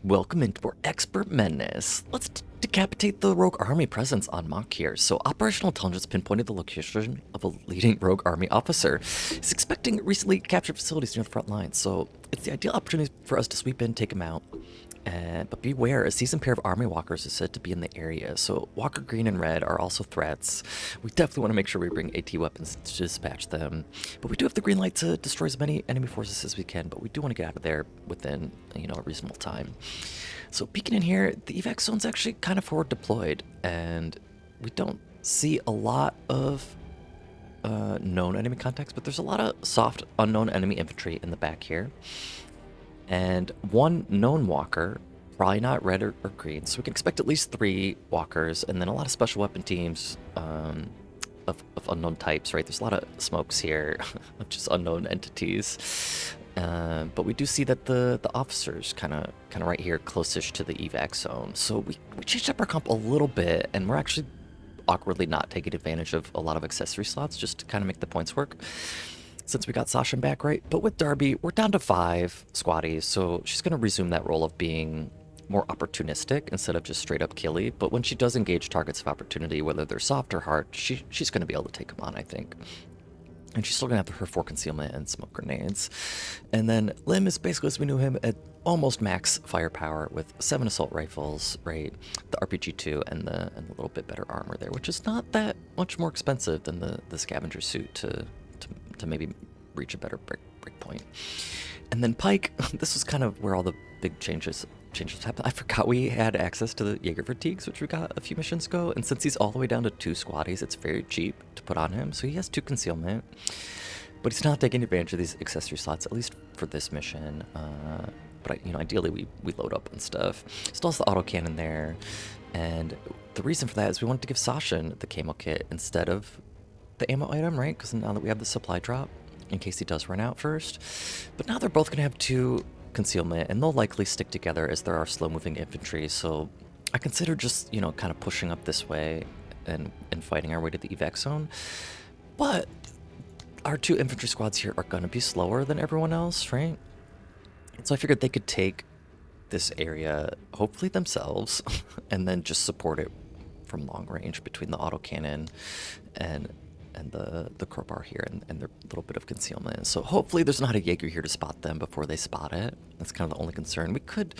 Welcome into our expert menace. Let's decapitate the rogue army presence on Mach here. So operational intelligence pinpointed the location of a leading rogue army officer. He's expecting recently captured facilities near the front lines, so it's the ideal opportunity for us to sweep in, take him out. But beware, a seasoned pair of army walkers is said to be in the area, so Walker Green and Red are also threats. We definitely want to make sure we bring AT weapons to dispatch them. But we do have the green light to destroy as many enemy forces as we can, but we do want to get out of there within, a reasonable time. So peeking in here, the evac zone's actually kind of forward deployed, and we don't see a lot of known enemy contacts, but there's a lot of soft, unknown enemy infantry in the back here. And one known walker, probably not red or green, so we can expect at least 3 walkers, and then a lot of special weapon teams of unknown types, right? There's a lot of smokes here of just unknown entities. But we do see that the officers kind of right here, closest to the evac zone. So we changed up our comp a little bit, and we're actually awkwardly not taking advantage of a lot of accessory slots just to kind of make the points work, since we got Sasha back, right? But with Darby, we're down to 5 squaddies, so she's going to resume that role of being more opportunistic instead of just straight up killy. But when she does engage targets of opportunity, whether they're soft or hard, she's going to be able to take them on, I think. And she's still going to have her 4 concealment and smoke grenades. And then Lim is basically, as we knew him, at almost max firepower with 7 assault rifles, right? The RPG-2 and the little bit better armor there, which is not that much more expensive than the scavenger suit to maybe reach a better break point. And then Pike, this was kind of where all the big changes happened. I forgot we had access to the Jaeger fatigues, which we got a few missions ago, and since he's all the way down to 2 squaddies, it's very cheap to put on him. So he has 2 concealment, but he's not taking advantage of these accessory slots, at least for this mission. But ideally we load up on stuff. Still has the autocannon there, and the reason for that is we wanted to give Sashin the camo kit instead of the ammo item, right? Because now that we have the supply drop, in case he does run out first. But now they're both going to have 2 concealment, and they'll likely stick together as there are slow-moving infantry. So I consider just, kind of pushing up this way and fighting our way to the evac zone. But our 2 infantry squads here are going to be slower than everyone else, right? And so I figured they could take this area, hopefully themselves, and then just support it from long range between the autocannon and the crowbar here and their little bit of concealment. So hopefully there's not a Jaeger here to spot them before they spot it. That's kind of the only concern. We could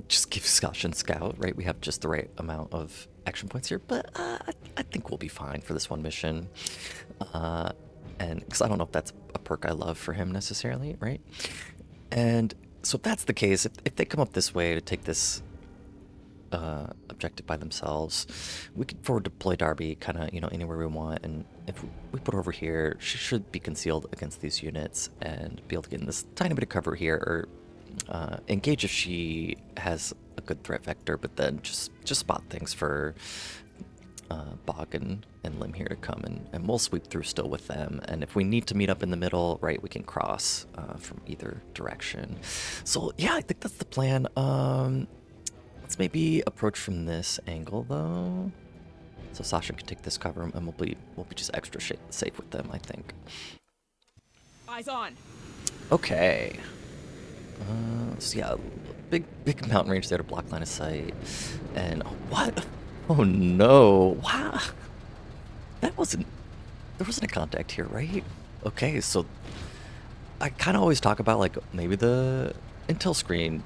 just give Scotch and Scout, right? We have just the right amount of action points here, but I think we'll be fine for this one mission. And because I don't know if that's a perk I love for him necessarily, right? And so if that's the case, if they come up this way to take this objective by themselves, we could forward deploy Darby kind of anywhere we want, and if we put her over here, she should be concealed against these units and be able to get in this tiny bit of cover here, or engage if she has a good threat vector, but then just spot things for Bog and Lim here to come, and we'll sweep through still with them. And if we need to meet up in the middle, right, we can cross from either direction. So yeah, I think that's the plan. Let's maybe approach from this angle though, so Sasha can take this cover, and we'll be just extra safe with them, I think. Eyes on. Okay. So yeah, big mountain range there to block line of sight, and what? Oh no! Wow, there wasn't a contact here, right? Okay, so I kind of always talk about like maybe the intel screen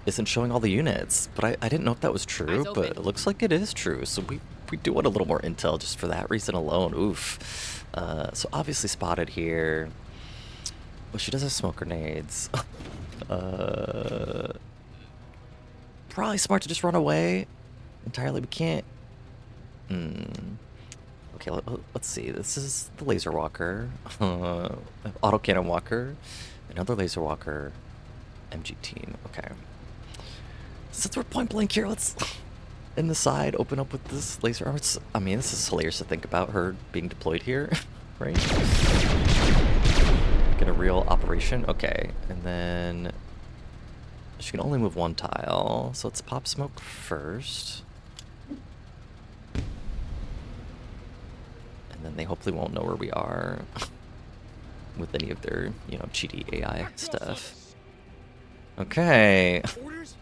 isn't showing all the units, but I didn't know if that was true, but it looks like it is true. So we do want a little more intel just for that reason alone. Oof. So obviously spotted here. Well, she does have smoke grenades. Probably smart to just run away entirely. We can't. Okay, let's see. This is the laser walker, autocannon walker, another laser walker, MG team. Okay. Since we're point blank here, let's in the side open up with this laser armor. I mean, this is hilarious to think about her being deployed here, right? Get a real operation. Okay, and then she can only move 1 tile, so let's pop smoke first. And then they hopefully won't know where we are with any of their, cheaty AI stuff. Okay. Orders?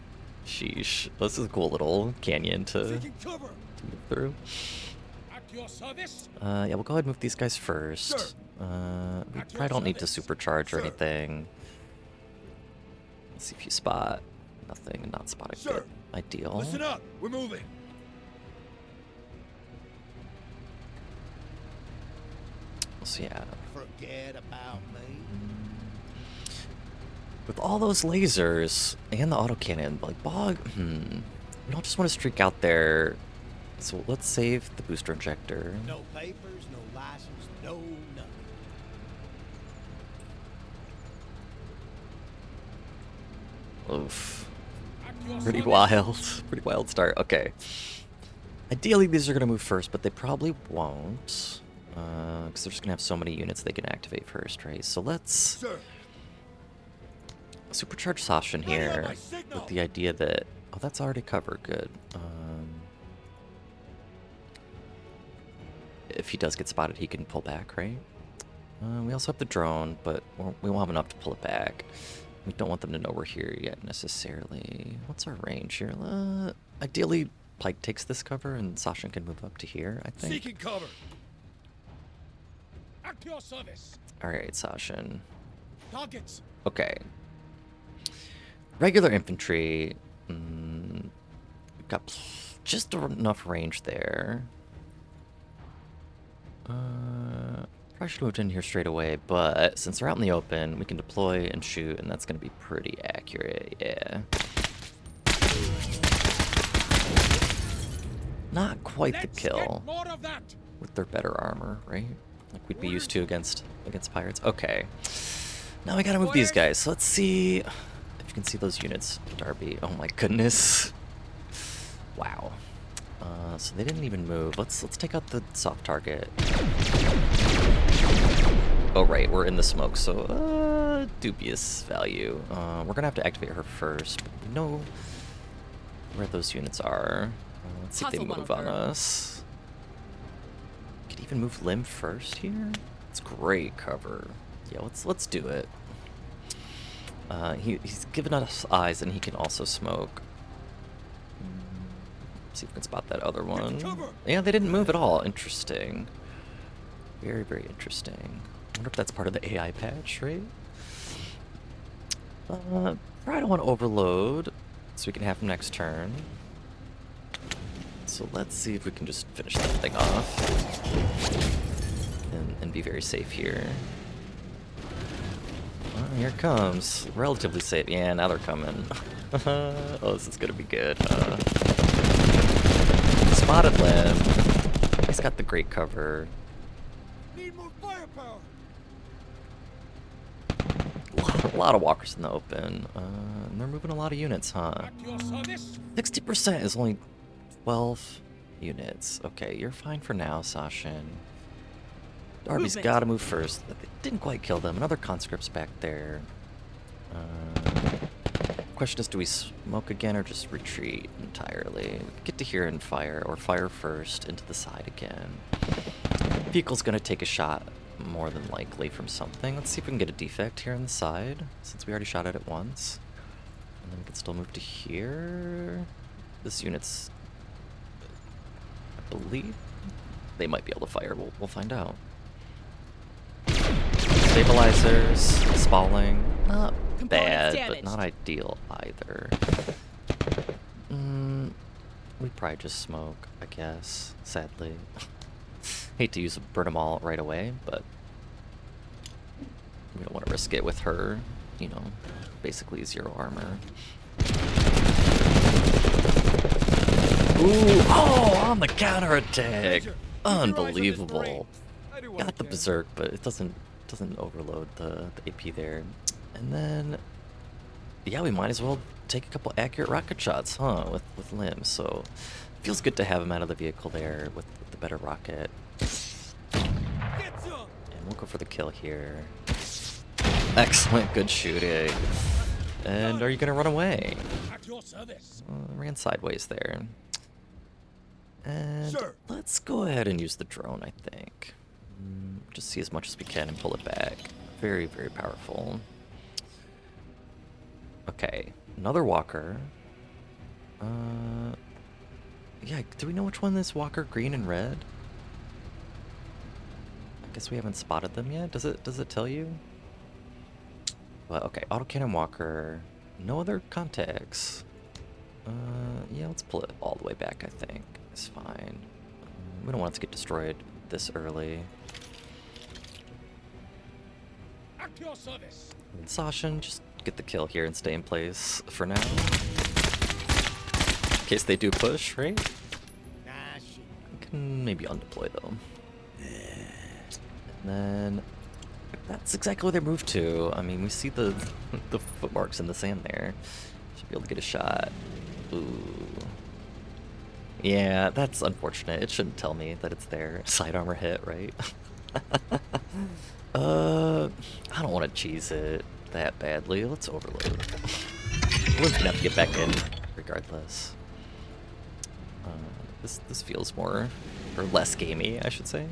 Sheesh. This is a cool little canyon to Taking cover. move through. At your service. Yeah, we'll go ahead and move these guys first. Sir. We At your probably don't need to service. supercharge or Sir. anything. Let's see if you spot. Nothing, not spotted. Sir. Good. Ideal. Listen up. We're moving. So yeah, Forget about me. with all those lasers and the autocannon, like Bog, we don't just want to streak out there. So let's save the booster injector. No papers, no license, no nothing. Oof. At your Pretty service. wild. Pretty wild start. Okay. Ideally, these are going to move first, but they probably won't. Because they're just going to have so many units they can activate first, right? So let's Sir. supercharge Sashin Ready on here my signal. with the idea that... Oh, that's already covered. Good. If he does get spotted, he can pull back, right? We also have the drone, but we won't have enough to pull it back. We don't want them to know we're here yet, necessarily. What's our range here? Ideally, Pike takes this cover, and Sashin can move up to here, I think. Seeking cover. At your service. Alright, Sashin. Targets. Okay. Regular infantry. We've got just enough range there. Probably should have moved in here straight away, but since we're out in the open, we can deploy and shoot, and that's going to be pretty accurate, yeah. Not quite the Let's kill get more of that. with their better armor, right? Like we'd be used to against pirates. Okay. Now we gotta move these guys. So let's see if you can see those units, Darby. Oh my goodness. Wow. So they didn't even move. Let's take out the soft target. Oh right, we're in the smoke, so dubious value. We're gonna have to activate her first. But we know where those units are. Let's see if they Hustle, move on 103rd. us. Could even move Lim first here. It's great cover. Yeah, let's do it. He's given us eyes, and he can also smoke. See if we can spot that other one. cover. Yeah, they didn't move at all. Interesting. Very, very interesting. I wonder if that's part of the AI patch, right? Probably don't want to overload, so we can have him next turn. So let's see if we can just finish that thing off. And be very safe here. Here it comes. Relatively safe. Yeah, now they're coming. Oh, this is gonna be good. Spotted Limb. He's got the great cover. Need more firepower. A lot of walkers in the open. And they're moving a lot of units, huh? At your service. 60% is only 12 units. Okay, you're fine for now, Sashin. Darby's Movement. gotta move first. They didn't quite kill them. Another conscript's back there. Question is, do we smoke again or just retreat entirely? Get to here and fire, or fire first into the side again. Vehicle's gonna take a shot, more than likely, from something. Let's see if we can get a defect here on the side, since we already shot at it once. And then we can still move to here. This unit's... I believe they might be able to fire. We'll find out. Stabilizers, spalling, not Components bad, but damaged. not ideal either. We probably just smoke, I guess, sadly. Hate to burn them all right away, but we don't want to risk it with her, you know, basically 0 armor. Ooh, oh, on the counterattack! Major, keep your eyes on this Unbelievable. brain. I do what I Got the can. berserk, but it doesn't overload the AP there. And then, yeah, we might as well take a couple accurate rocket shots, huh, with limbs. So feels good to have him out of the vehicle there with the better rocket. Get some. And we'll go for the kill here. Excellent, good shooting. And are you gonna run away? At your service. Ran sideways there. And Sir. let's go ahead and use the drone, I think. Just see as much as we can and pull it back. Very, very powerful. Okay, another walker. Yeah, do we know which one is Walker green and red? I guess we haven't spotted them yet. Does it tell you? Well, okay, autocannon Walker. No other contacts. Yeah, let's pull it all the way back, I think. It's fine. We don't want it to get destroyed this early. At your service. And Sashin, just get the kill here and stay in place for now. In case they do push, right? Nah, shit. We can maybe undeploy though. And then that's exactly where they move to. I mean, we see the the footmarks in the sand there. Should be able to get a shot. Ooh. Yeah, that's unfortunate. It shouldn't tell me that it's there. Side armor hit, right? I don't want to cheese it that badly. Let's overload. We're gonna have to get back in regardless. This feels more or less gamey, I should say.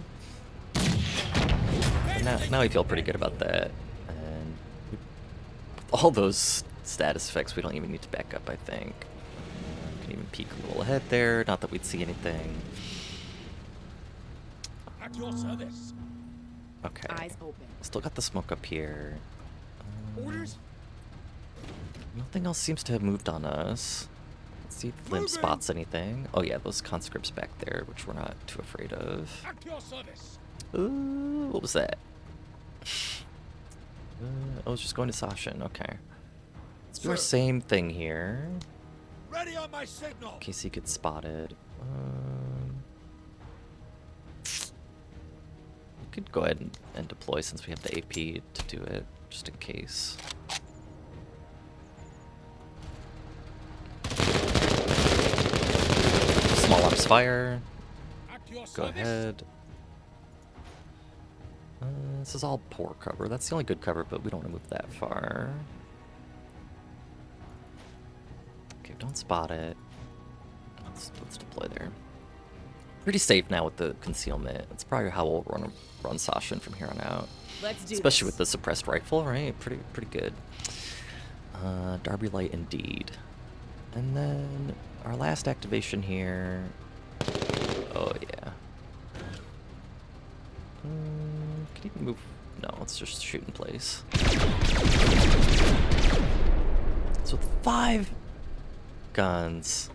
And now we feel pretty good about that. And with all those status effects, we don't even need to back up, I think. Can even peek a little ahead there. Not that we'd see anything. At your service. Eyes Okay. open. Still got the smoke up here. Orders. Nothing else seems to have moved on us. Let's see if Limb Moving. spots anything. Oh yeah, those conscripts back there, which we're not too afraid of. At your service. Ooh, what was that? I was just going to Sashin. Okay. Let's do our Sir. same thing here. Ready on my signal. In case he gets spotted. We could go ahead and deploy since we have the AP to do it, just in case. Small arms fire. At your Go service. ahead. This is all poor cover. That's the only good cover, but we don't want to move that far. Okay, don't spot it. Let's deploy there. Pretty safe now with the concealment. That's probably how we'll run Sashin from here on out. Let's do Especially this. with the suppressed rifle, right? Pretty good. Darby Light indeed. And then our last activation here. Oh yeah. Can you move? No, let's just shoot in place. So with 5 guns,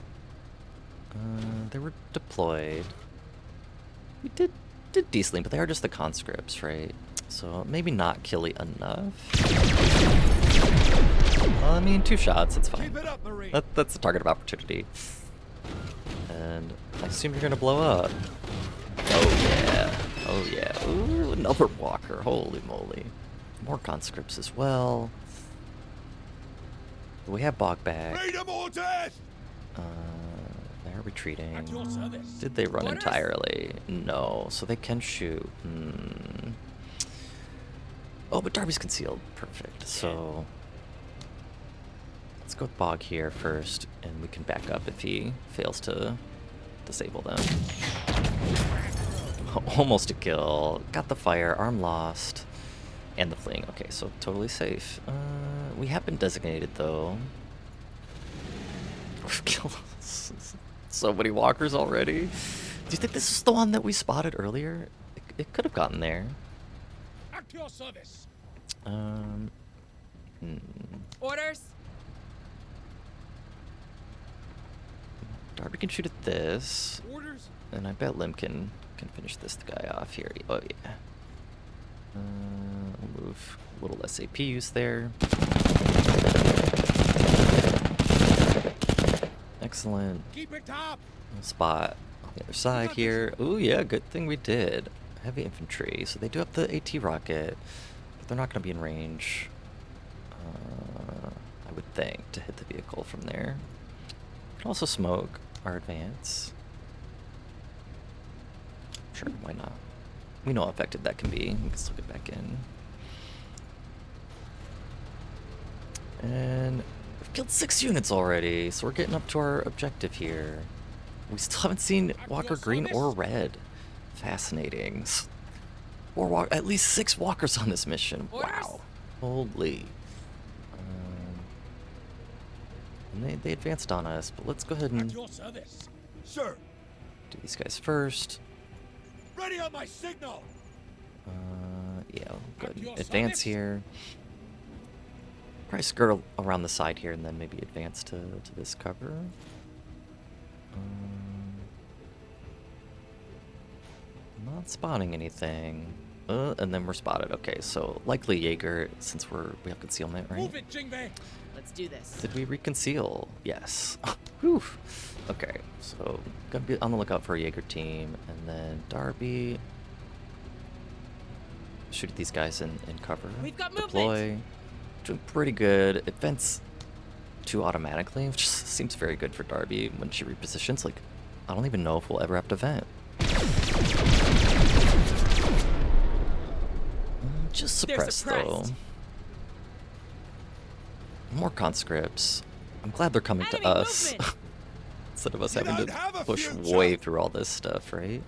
they were deployed. We did decently, but they are just the conscripts, right? So maybe not killy enough. Well, I mean, 2 shots, it's fine. Keep it up, Marine. That's the target of opportunity. And I assume you're gonna blow up. Oh yeah. Oh yeah. Ooh, another walker. Holy moly. More conscripts as well. We have bog back. Freedom or death. They're retreating. At your service. Did they run Orders? entirely? No. So they can shoot. Oh, but Darby's concealed. Perfect. So let's go with Bog here first, and we can back up if he fails to disable them. Almost a kill. Got the fire. Arm lost. And the fling. Okay, so totally safe. We have been designated, though. We've killed so many walkers already. Do you think this is the one that we spotted earlier? It could have gotten there. At your service. Orders. Darby can shoot at this. Orders. And I bet Lim can finish this guy off here. Oh, yeah. We'll move a little less AP use there. Excellent. Keep it top. Spot on the other side here. Ooh, yeah, good thing we did. Heavy infantry. So they do have the AT rocket, but they're not going to be in range, I would think, to hit the vehicle from there. Can also smoke our advance. Sure, why not? We know how effective that can be. We can still get back in. And we've killed 6 units already, so we're getting up to our objective here. We still haven't seen Walker Green or Red. Fascinating. Or at least 6 walkers on this mission. Orders? Wow. Holy. And they advanced on us, but let's go ahead At and your service. Sir, do these guys first. ready on my signal. Yeah, we'll go ahead and your advance service. here. Probably skirt around the side here and then maybe advance to this cover. Not spotting anything. And then we're spotted. Okay, so likely Jaeger since we have concealment, right? Move it, Jingwei. Let's do this. Did we reconceal? Yes. Whew. Okay, so gotta be on the lookout for a Jaeger team, and then Darby. Shoot at these guys in cover. We've got movement. Deploy. Doing pretty good. It vents 2 automatically, which seems very good for Darby when she repositions. Like, I don't even know if we'll ever have to vent. Just They're suppressed though. suppressed. More conscripts. I'm glad they're coming to Enemy us. movement. Instead of us You having don't to have a push future. way through all this stuff, right?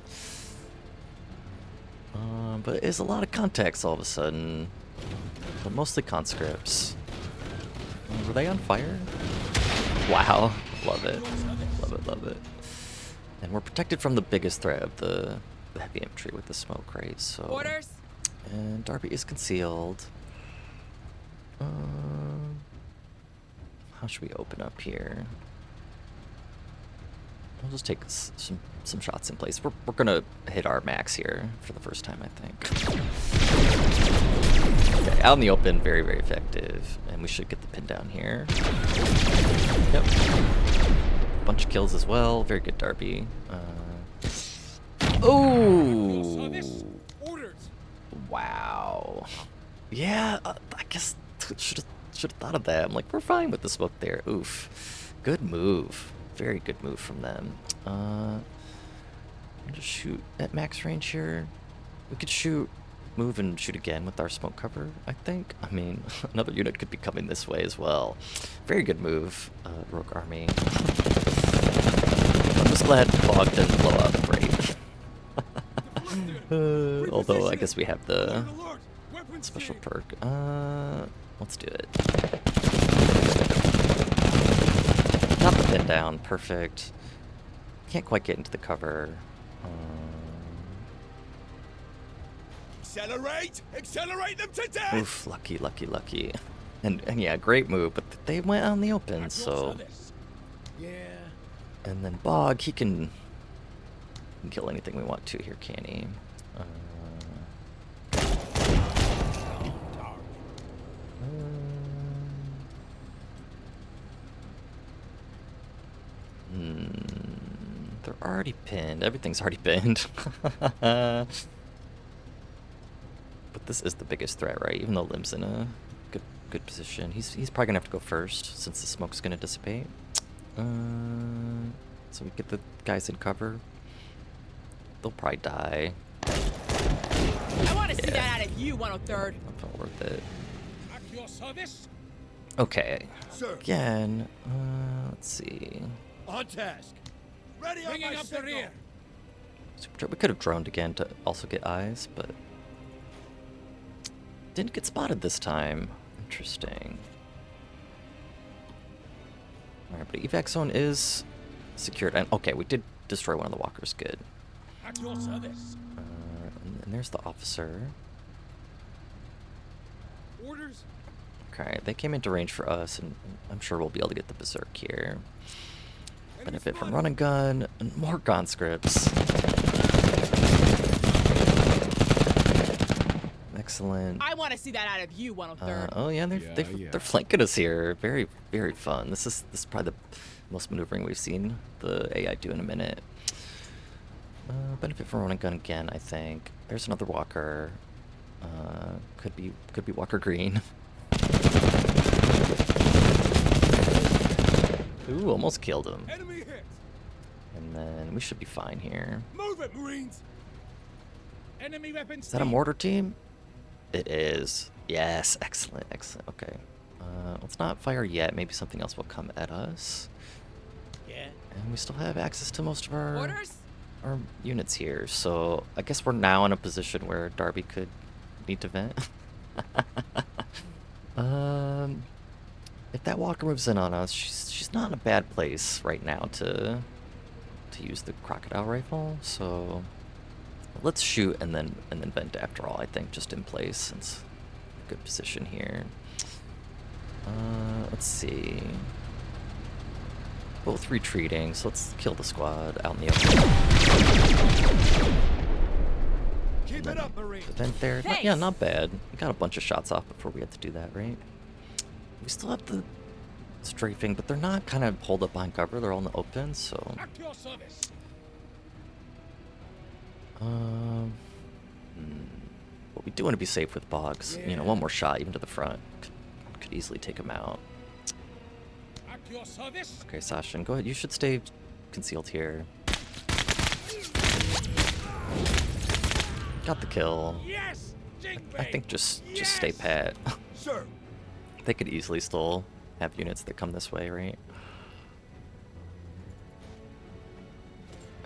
But it's a lot of contacts all of a sudden. But mostly conscripts. Were they on fire? Wow. Love it. Love it, love it. And we're protected from the biggest threat of the heavy infantry with the smoke, right? So. Orders. And Darby is concealed. How should we open up here? We'll just take some shots in place. We're gonna hit our max here for the first time, I think. Okay, out in the open, very, very effective. And we should get the pin down here. Yep. Bunch of kills as well. Very good, Darby. Oh! Orders. Wow. Yeah, I guess should have thought of that. I'm like, we're fine with the smoke there. Oof. Good move. Very good move from them. I'll just shoot at max range here. We could move and shoot again with our smoke cover, I think. I mean, another unit could be coming this way as well. Very good move, Rogue Army. I'm just glad Fog didn't blow up. Great. Although I guess we have the Alert. Weapons special team. perk. Let's do it. Got the pin down. Perfect. Can't quite get into the cover. Accelerate! Accelerate them to death! Oof, lucky, lucky, lucky. And yeah, great move, but they went out in the open, At your so. service. Yeah. And then Bog, he can kill anything we want to here, can he? They're already pinned. Everything's already pinned. But this is the biggest threat, right? Even though Lim's in a good position. He's probably gonna have to go first since the smoke's gonna dissipate. So we get the guys in cover. They'll probably die. I want to see that out of you, 103rd. Not felt worth it. At your service. Okay. Sir. Again, let's see. On task. Ready on Bringing my up the signal. rear. We could have droned again to also get eyes, but didn't get spotted this time. Interesting. Alright, but evac zone is secured. And okay, we did destroy one of the walkers. Good. At your service. And there's the officer. Orders. Okay, they came into range for us, and I'm sure we'll be able to get the berserk here. Benefit from run and gun, and more conscripts. Excellent. I want to see that out of you, 103rd. Oh yeah, they're flanking us here. Very, very fun. This is probably the most maneuvering we've seen the AI do in a minute. Benefit from run and gun again, I think. There's another walker. Could be Walker Green. Ooh, almost killed him. Enemy hit. And then we should be fine here. Move it, Marines. Enemy weapons. Is that a mortar team? It is. Yes, excellent, excellent. Okay. Let's not fire yet. Maybe something else will come at us. Yeah. And we still have access to most of our Orders. units here. So I guess we're now in a position where Darby could need to vent. if that walker moves in on us, she's not in a bad place right now to use the crocodile rifle. So let's shoot and then vent after all. I think just in place since good position here. Let's see. Both retreating, so let's kill the squad out in the open. Keep it up, Marine. The vent there. Thanks. Yeah, not bad. We got a bunch of shots off before we had to do that, right? We still have the strafing, but they're not kind of holed up behind cover. They're all in the open, so. At your service. But we do want to be safe with Boggs. You know, one more shot even to the front could easily take him out. At your service. Okay, Sashin, go ahead. You should stay concealed here. Got the kill. Yes. I think just stay pat. Sir. They could easily still have units that come this way, right?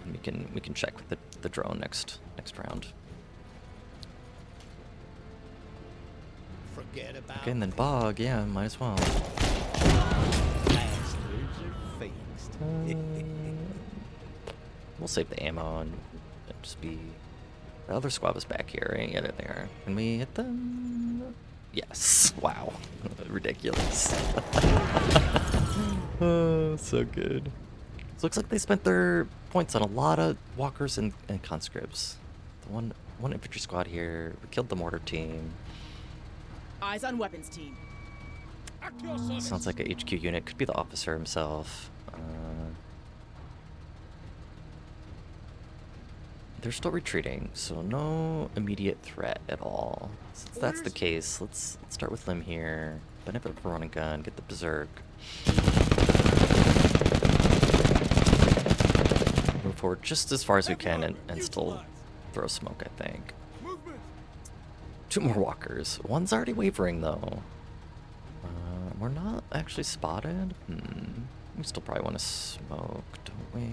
And we can check with the drone next round. Forget about. Okay, and then Bog, yeah, might as well. Bastards are fixed. We'll save the ammo and just be. The other squad was back here, right? Yeah, there they are. Can we hit them? Yes. Wow. Ridiculous. Oh, so good. So looks like they spent their points on a lot of walkers and conscripts. The one infantry squad here. We killed the mortar team. Eyes on weapons team. At your service. Sounds like a HQ unit. Could be the officer himself. They're still retreating, so no immediate threat at all. Since that's the case, let's start with Lim here. Benefit for run and gun, get the berserk. Move forward just as far as we can and still throw smoke, I think. Movement. 2 more walkers. One's already wavering though. We're not actually spotted. We still probably want to smoke, don't we?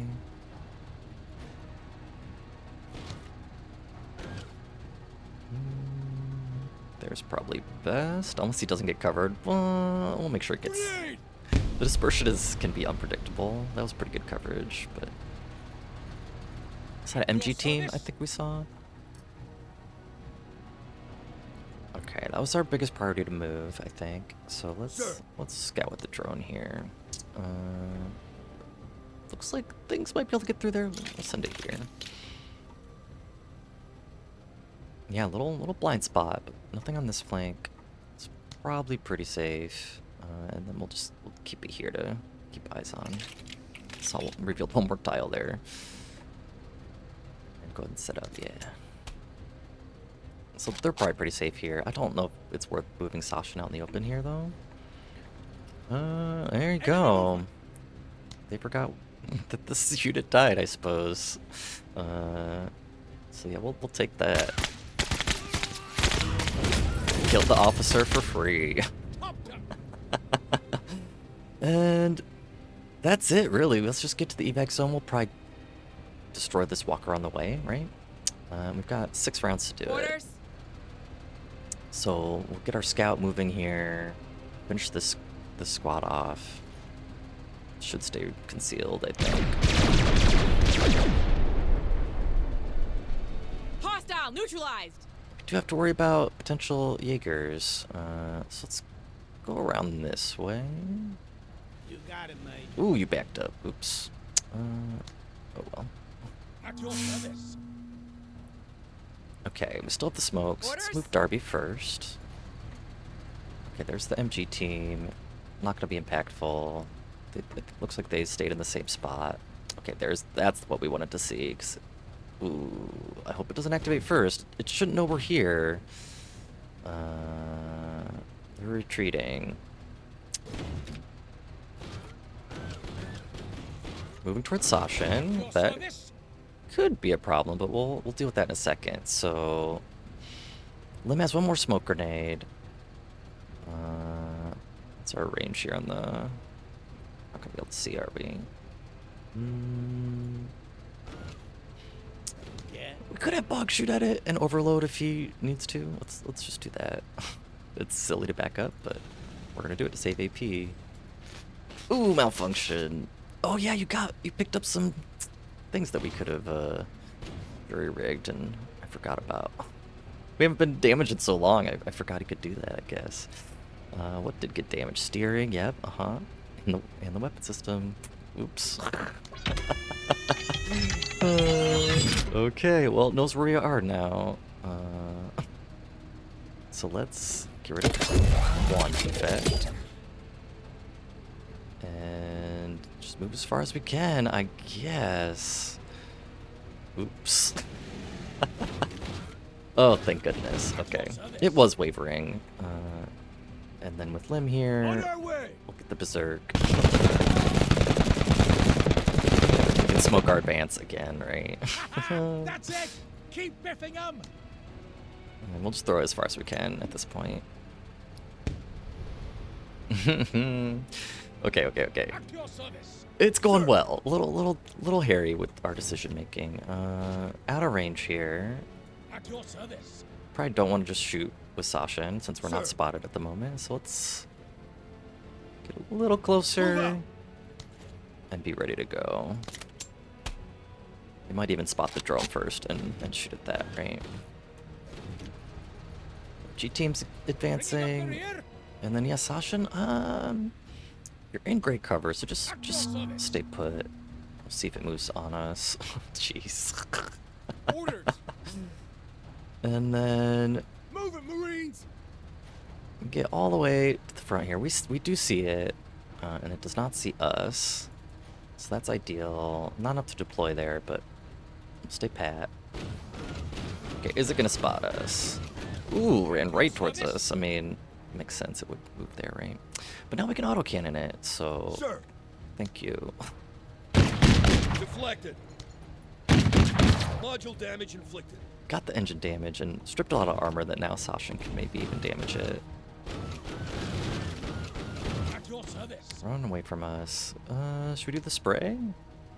There's probably best, unless he doesn't get covered. Well, we'll make sure it gets. Grenade. The dispersion can be unpredictable. That was pretty good coverage, but is that an MG team? I think we saw. Okay, that was our biggest priority to move, I think. So let's scout with the drone here. Looks like things might be able to get through there. We'll send it here. Yeah, little blind spot, but nothing on this flank. It's probably pretty safe. And then we'll keep it here to keep eyes on. Saw revealed one more tile there. And go ahead and set up, yeah. So they're probably pretty safe here. I don't know if it's worth moving Sashin out in the open here though. There you go. They forgot that this unit died, I suppose. So yeah, we'll take that. Killed the officer for free. And that's it, really. Let's just get to the evac zone. We'll probably destroy this walker on the way, right? We've got 6 rounds to do it. So we'll get our scout moving here. Finish this squad off. Should stay concealed, I think. Hostile neutralized. Do have to worry about potential Jaegers. So let's go around this way. You got it, mate. Ooh, you backed up. Oops. Oh well. At your service. Okay, we still have the smokes. Let's Orders? move Darby first. Okay, there's the MG team. Not gonna be impactful. It looks like they stayed in the same spot. Okay, that's what we wanted to see. Ooh, I hope it doesn't activate first. It shouldn't know we're here. They're retreating. Moving towards Sashin. Your That service. could be a problem, but we'll deal with that in a second. So Lim has one more smoke grenade. What's our range here on the? Not gonna be able to see, are we? Yeah. We could have Bog shoot at it and overload if he needs to. Let's just do that. It's silly to back up, but we're gonna do it to save AP. Ooh, malfunction. Oh yeah, you picked up some things that we could have jury rigged, and I forgot about. We haven't been damaged in so long. I forgot he could do that, I guess. What did get damaged? Steering, yep, And the weapon system. Oops. Okay, well, knows where we are now. So let's get rid of one defect. And just move as far as we can, I guess. Oops. Oh, thank goodness. Okay. It was wavering. And then with Lim here, On our way. we'll get the Berserk. We can smoke our advance again, right? That's it. Keep biffing them. And we'll just throw it as far as we can at this point. Okay. At your service. It's going well. Little hairy with our decision making. Out of range here. At your service. Probably don't want to just shoot with Sasha in since we're not Sir. spotted at the moment. So let's get a little Move closer out. and be ready to go. We might even spot the drone first and shoot at that, right? G team's Bringing up the advancing, rear. and then yeah, Sasha, you're in great cover, so just service. stay put. We'll see if it moves on us. Jeez. Orders. And then Move it, Marines. get all the way to the front here. We do see it, and it does not see us. So that's ideal. Not enough to deploy there, but stay pat. Okay, is it gonna spot us? Ooh, ran right towards us. I mean, makes sense. It would move there, right? But now we can autocannon it. So Sir. thank you. Deflected. Module damage inflicted. Got the engine damage and stripped a lot of armor that now Sasha can maybe even damage it. At your service. Run away from us. Should we do the spray?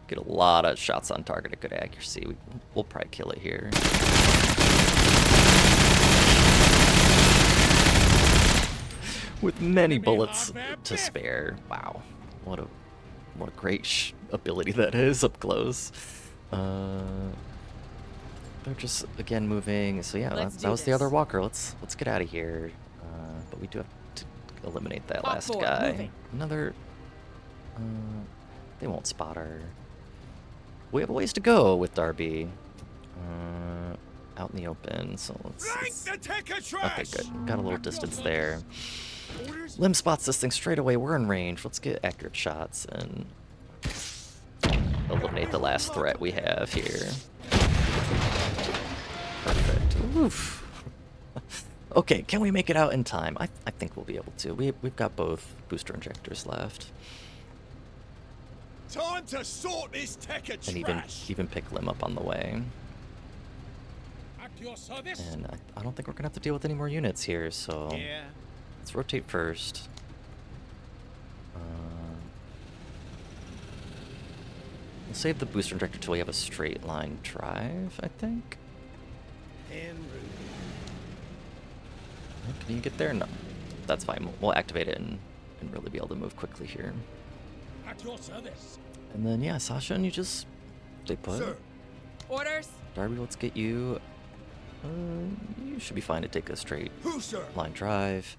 Get a lot of shots on target at good accuracy. We'll probably kill it here. With many bullets to spare. Wow, what a great ability that is up close. They're just again moving. So yeah, Let's that do was the other this. walker. Let's get out of here. But we do have to eliminate that Top last four, guy. moving. Another. They won't spot her. We have a ways to go with Darby. Out in the open. So let's. The tanker Okay, trash. good. Got a little distance there. Orders. Lim spots this thing straight away. We're in range. Let's get accurate shots and eliminate the last threat we have here. Perfect. Oof. Okay, can we make it out in time? I think we'll be able to. We've got both booster injectors left, Time to sort this tanker and trash. even pick Lim up on the way. At your service. And I don't think we're gonna have to deal with any more units here. So Yeah. let's rotate first. We'll save the booster injector till we have a straight line drive, I think. En route. Can you get there? No. That's fine. We'll activate it and really be able to move quickly here. At your service. And then, yeah, Sasha, and you just stay put. Sir. Orders. Darby, let's get you. You should be fine to take a straight Who, sir? line drive.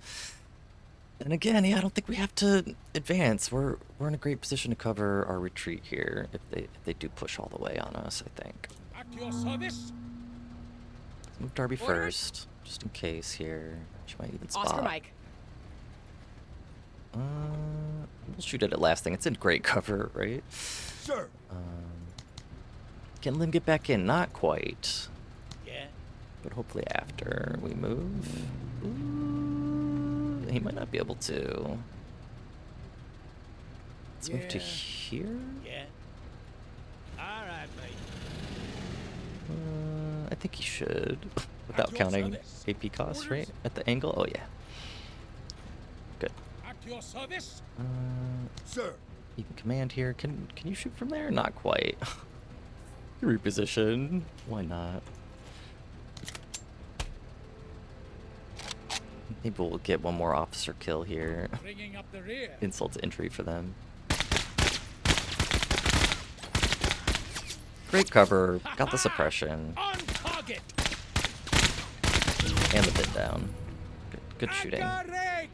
And again, yeah, I don't think we have to advance. We're in a great position to cover our retreat here if they do push all the way on us, I think. At your service. Let's move Darby Orders. first, just in case here. She might even spot. Oscar Mike. We'll shoot at it last thing. It's in great cover, right? Sir. Can Lim get back in? Not quite. Yeah. But hopefully after we move. Ooh, he might not be able to. Let's move to Yeah. here. Yeah. All right, mate. I think he should. Without your counting service. AP costs, right? Orders. At the angle? Oh, yeah. Good. At your service. Sir. Even command here. Can you shoot from there? Not quite. Reposition. Why not? Maybe we'll get one more officer kill here. Bringing up the rear. Insult to injury for them. Great cover. Got the suppression. On target. And the pin down. Good shooting. Angare.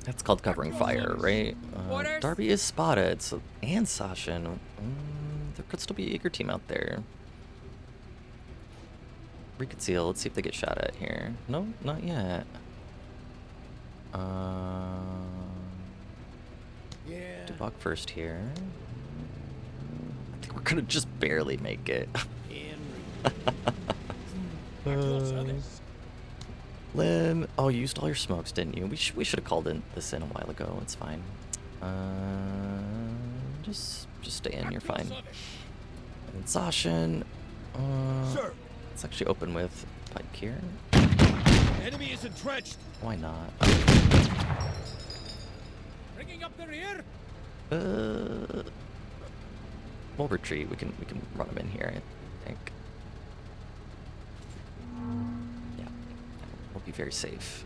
That's called covering fire, right? Orders. Darby is spotted, so and Sashin. There could still be an eager team out there. Reconceal. Let's see if they get shot at here. No, not yet. Yeah. Debug first here. I think we're gonna just barely make it. Lim, oh, you used all your smokes, didn't you? We should have called this in a while ago. It's fine. Just stay in. You're fine. And Sashin. Sir. Let's actually open with Pike here. Enemy is entrenched. Why not? Bringing up the rear. We'll retreat. We can run him in here, I think. Yeah, we'll be very safe.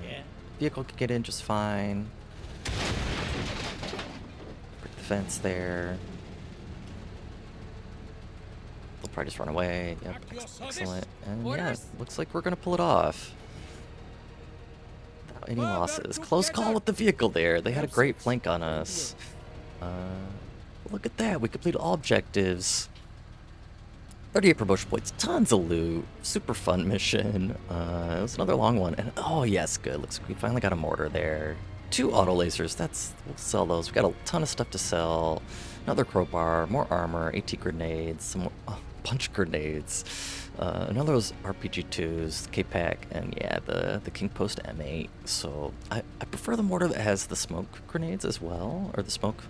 Yeah. Vehicle can get in just fine. Break the fence there. They'll probably just run away. Yep, excellent. And yeah, looks like we're gonna pull it off. Without any losses. Close call with the vehicle there. They had a great flank on us. Look at that. We completed all objectives. 38 promotion points. Tons of loot. Super fun mission. It was another long one. And oh yes, good. Looks like we finally got a mortar there. 2 auto lasers. We'll sell those. We got a ton of stuff to sell. Another crowbar, more armor, AT grenades, some more, punch grenades. Another of those RPG-2s, K-Pack, and yeah, the King Post M8. So I prefer the mortar that has the smoke grenades as well, or the smoke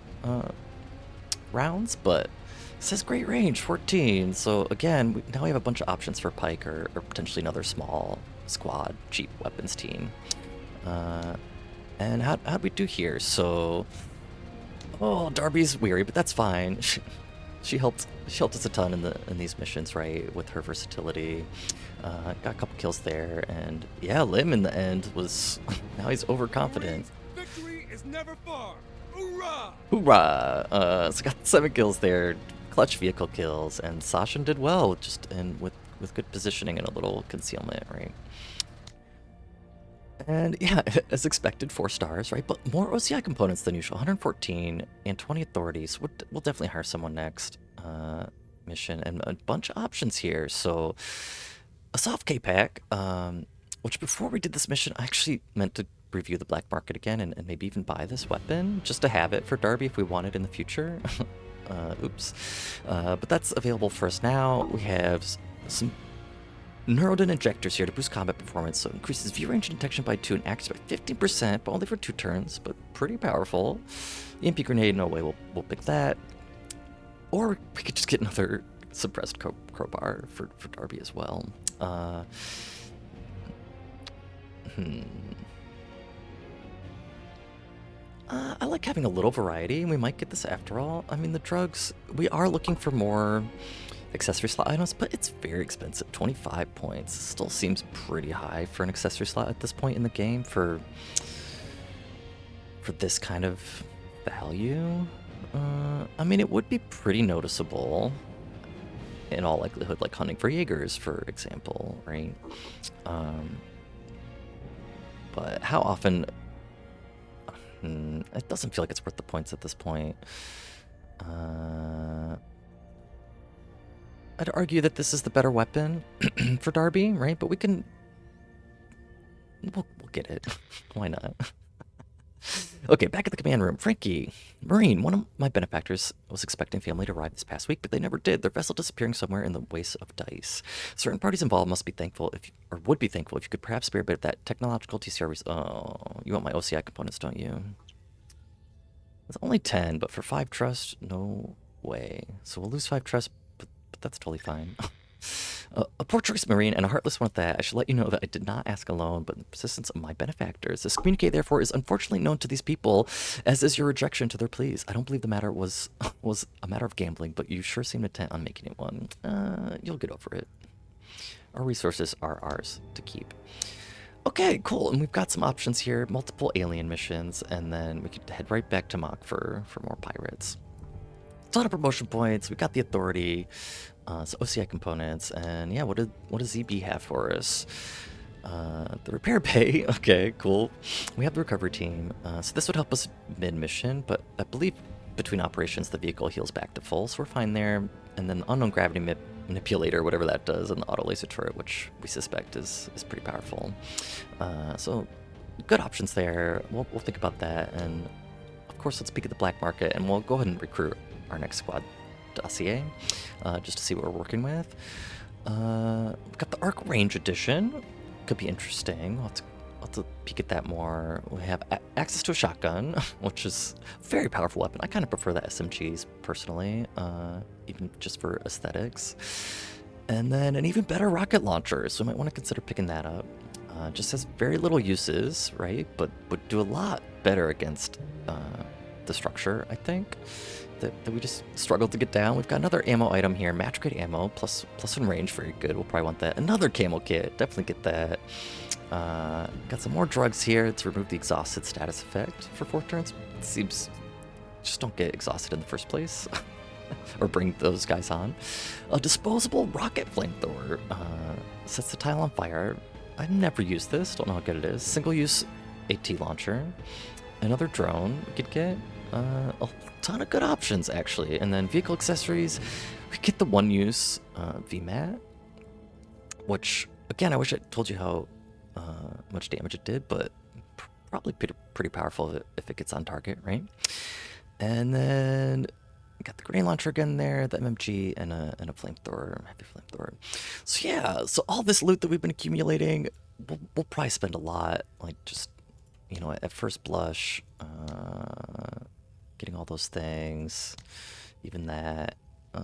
rounds, but it says great range, 14. So again, now we have a bunch of options for Pike or potentially another small squad, cheap weapons team. And how'd we do here? So, oh, Darby's weary, but that's fine. She helped us a ton in these missions, right? With her versatility, got a couple kills there, and yeah, Lim in the end was now he's overconfident. Victory is never far. Hoorah! Hoorah! So got 7 kills there, clutch vehicle kills, and Sashin did well, just with good positioning and a little concealment, right? And yeah, as expected, 4 stars, right? But more OCI components than usual, 114 and 20 authorities. We'll definitely hire someone next mission, and a bunch of options here. So a soft K-Pack, which before we did this mission, I actually meant to review the black market again and maybe even buy this weapon just to have it for Darby if we want it in the future. Oops. But that's available for us now. We have some Neurodin injectors here to boost combat performance, so increases view range and detection by 2 and accuracy by 15%, but only for 2 turns, but pretty powerful. EMP grenade, no way, we'll pick that. Or we could just get another suppressed crowbar for Darby as well. I like having a little variety, and we might get this after all. I mean, the drugs, we are looking for more accessory slot items, but it's very expensive. 25 points still seems pretty high for an accessory slot at this point in the game for this kind of value. I mean, it would be pretty noticeable in all likelihood, like hunting for Jaegers, for example, right? But how often? It doesn't feel like it's worth the points at this point. I'd argue that this is the better weapon for Darby, right? But we'll get it. Why not? Okay, back at the command room. Frankie, Marine, one of my benefactors was expecting family to arrive this past week, but they never did. Their vessel disappearing somewhere in the waste of dice. Certain parties involved must be thankful would be thankful if you could perhaps spare a bit of that technological TCR. Oh, you want my OCI components, don't you? It's only 10, but for 5 trust, no way. So we'll lose 5 trust, but that's totally fine. A poor choice Marine and a heartless one at that. I should let you know that I did not ask alone, but the persistence of my benefactors. This communique, therefore, is unfortunately known to these people, as is your rejection to their pleas. I don't believe the matter was a matter of gambling, but you sure seem intent on making it one. You'll get over it. Our resources are ours to keep. Okay, cool. And we've got some options here. Multiple alien missions, and then we could head right back to Mach for more pirates. ton of promotion points. We got the authority, so OCI components, and yeah, what does ZB have for us? The repair bay. Okay, cool. We have the recovery team, so this would help us mid-mission, but I believe between operations the vehicle heals back to full, so we're fine there. And then the unknown gravity manipulator, whatever that does, and the auto laser turret, which we suspect is pretty powerful. So good options there. We'll think about that, and of course let's peek at the black market, and we'll go ahead and recruit our next squad dossier, just to see what we're working with. We've got the Arc Range Edition. Could be interesting. I'll have to peek at that more. We have access to a shotgun, which is a very powerful weapon. I kind of prefer the SMGs personally, even just for aesthetics. And then an even better rocket launcher, so we might want to consider picking that up. Just has very little uses, right? But would do a lot better against the structure, I think. That we just struggled to get down. We've got another ammo item here, match grade ammo, plus one range, very good. We'll probably want that. Another camo kit, definitely get that. Got some more drugs here to remove the exhausted status effect for 4 turns. It seems just don't get exhausted in the first place, or bring those guys on. A disposable rocket flamethrower sets the tile on fire. I've never used this, don't know how good it is. Single-use AT launcher, another drone we could get. A ton of good options actually. And then vehicle accessories, we get the one-use VMAT, which again I wish I told you how much damage it did, but probably pretty powerful if it gets on target, right? And then we got the grenade launcher again there, the MMG, and a flamethrower, heavy flamethrower. So yeah, so all this loot that we've been accumulating, we'll probably spend a lot, like just, you know, at first blush, getting all those things, even that. I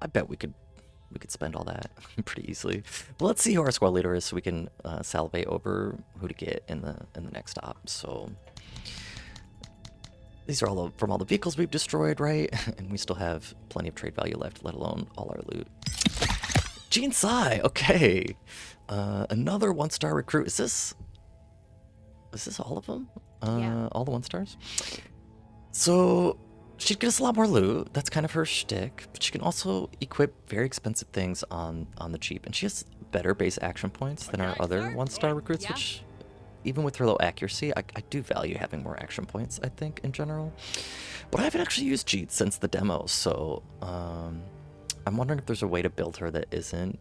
bet we could spend all that pretty easily. But let's see who our squad leader is, so we can salivate over who to get in the next stop. So these are all from all the vehicles we've destroyed, right? And we still have plenty of trade value left, let alone all our loot. Jean Sai, okay. Another 1-star recruit. Is this all of them? Yeah. All the 1-stars? So she'd get us a lot more loot. That's kind of her shtick. But she can also equip very expensive things on the cheap. And she has better base action points than our other 1-star recruits, Yeah. which even with her low accuracy, I do value having more action points, I think, in general. But I haven't actually used cheats since the demo, so I'm wondering if there's a way to build her that isn't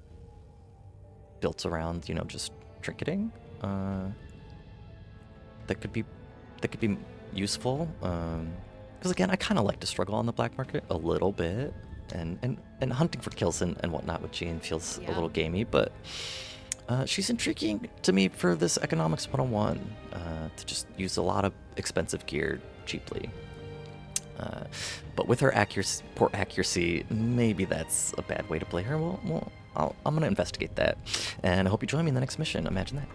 built around, you know, just trinketing. That could be useful. Because again, I kind of like to struggle on the black market a little bit, and hunting for kills and whatnot with Jean feels a little gamey, but she's intriguing to me for this economics 101, to just use a lot of expensive gear cheaply. But with her poor accuracy, maybe that's a bad way to play her. I'm going to investigate that, and I hope you join me in the next mission. Imagine that.